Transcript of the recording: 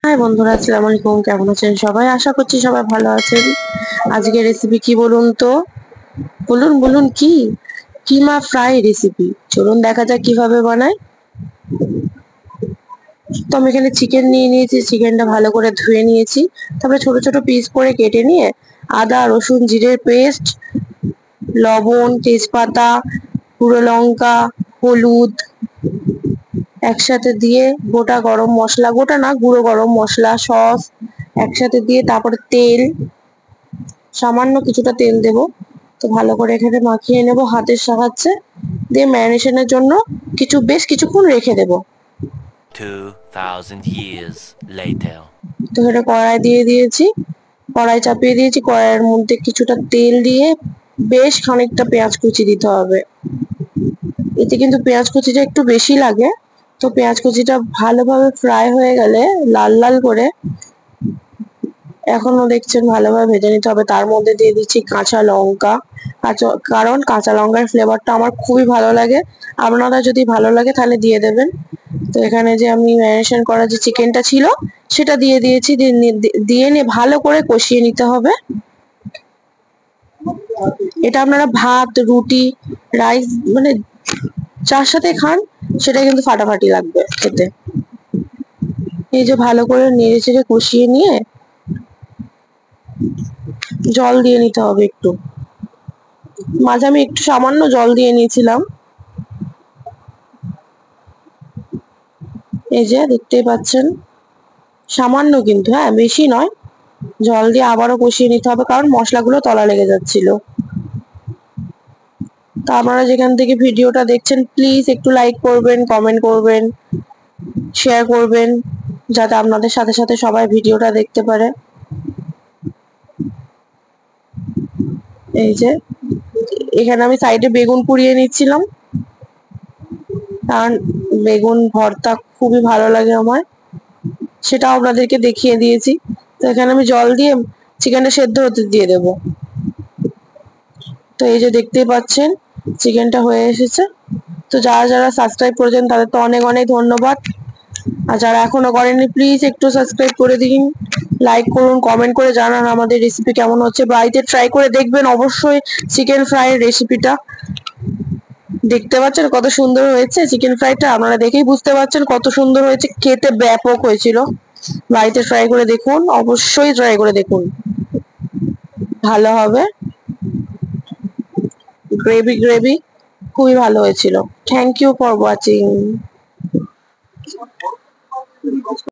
High বন্ধুরা, আসসালামু আলাইকুম। কেমন আছেন সবাই? আশা করছি সবাই ভালো আছেন। আজকে রেসিপি কি বলুন তো? বলুন বলুন, কি? কিমা ফ্রাই রেসিপি। চলুন দেখা যাক কিভাবে বানায়। তো আমি এখানে চিকেন নিয়ে নিয়েছি। চিকেনটা ভালো করে ধুয়ে নিয়েছি। তারপরে ছোট ছোট পিস করে কেটে নিয়ে আদা রসুন জিরের পেস্ট, লবণ, তেজপাতা, গুঁড়ো লঙ্কা, হলুদ একসাথে দিয়ে গোটা গরম মশলা, গোটা না গুঁড়ো গরম মশলা, সস একসাথে দিয়ে তারপরে তেল, সামান্য কিছুটা তেল দেব। তো ভালো করে এখানে মাখিয়ে নেব হাতের সাহায্যে, দিয়ে ম্যারিনেশনের জন্য বেশ কিছুক্ষণ রেখে দেব। 2000 years later. তো এটা কড়াই দিয়ে দিয়েছি, কড়াই চাপিয়ে দিয়েছি। কড়াইয়ের মধ্যে কিছুটা তেল দিয়ে বেশ খানিকটা পেঁয়াজ কুচি দিতে হবে। এতে কিন্তু পেঁয়াজ কুচিটা একটু বেশি লাগে। তো পেঁয়াজ কুচিটা ভালোভাবে ফ্রাই হয়ে গেলে, লাল লাল করে এখনো দেখছেন ভালোভাবে ভেজে নিতে হবে। তার মধ্যে দিয়ে দিচ্ছি কাঁচা লঙ্কা, কারণ কাঁচা লঙ্কার ফ্লেভারটা আমার খুবই ভালো লাগে। আপনারা যদি ভালো লাগে তাহলে দিয়ে দেবেন। তো এখানে যে আমি ম্যারিনেশন করা যে চিকেনটা ছিল সেটা দিয়ে দিয়েছি। দিয়ে নিয়ে ভালো করে কষিয়ে নিতে হবে। এটা আপনারা ভাত, রুটি, রাইস মানে যার সাথে খান সেটা কিন্তু ফাটাফাটি লাগবে খেতে। এই যে ভালো করে নেড়ে চেড়ে কষিয়ে নিয়ে জল দিয়ে নিতে হবে একটু। মাঝে আমি একটু সামান্য জল দিয়ে নিয়েছিলাম। এই যে দেখতেই পাচ্ছেন, সামান্য কিন্তু, হ্যাঁ বেশি নয়। জল দিয়ে আবারও কষিয়ে নিতে হবে, কারণ মশলাগুলো তলা লেগে যাচ্ছিল। তো আপনারা যেখান থেকে ভিডিওটা দেখছেন প্লিজ একটু লাইক করবেন, কমেন্ট করবেন, শেয়ার করবেন, যাতে আপনাদের সাথে সাথে সবাই ভিডিওটা দেখতে পারে। এই যে এখানে আমি সাইডে বেগুন পুড়িয়ে নিচ্ছিলাম, কারণ বেগুন ভর্তা খুবই ভালো লাগে আমার, সেটাও আপনাদেরকে দেখিয়ে দিয়েছি। তো এখানে আমি জল দিয়ে চিকেনটা সেদ্ধ হতে দিয়ে দেব। তো এই যে দেখতেই পাচ্ছেন চিকেনটা হয়ে এসেছে। তো যারা যারা সাবস্ক্রাইব করেছেন তাদের তো অনেক অনেক ধন্যবাদ। আর যারা এখনো করেননি প্লিজ একটু সাবস্ক্রাইব করে দিন, লাইক করুন, কমেন্ট করে জানান আমাদের রেসিপি কেমন হচ্ছে। বাড়িতে ট্রাই করে দেখবেন অবশ্যই চিকেন ফ্রাইয়ের রেসিপিটা। দেখতে পাচ্ছেন কত সুন্দর হয়েছে চিকেন ফ্রাইটা, আপনারা দেখেই বুঝতে পারছেন কত সুন্দর হয়েছে, খেতে ব্যাপক হয়েছিল। বাড়িতে ট্রাই করে দেখুন, অবশ্যই ট্রাই করে দেখুন, ভালো হবে। গ্রেভি গ্রেভি খুবই ভালো হয়েছিল। Thank you for watching.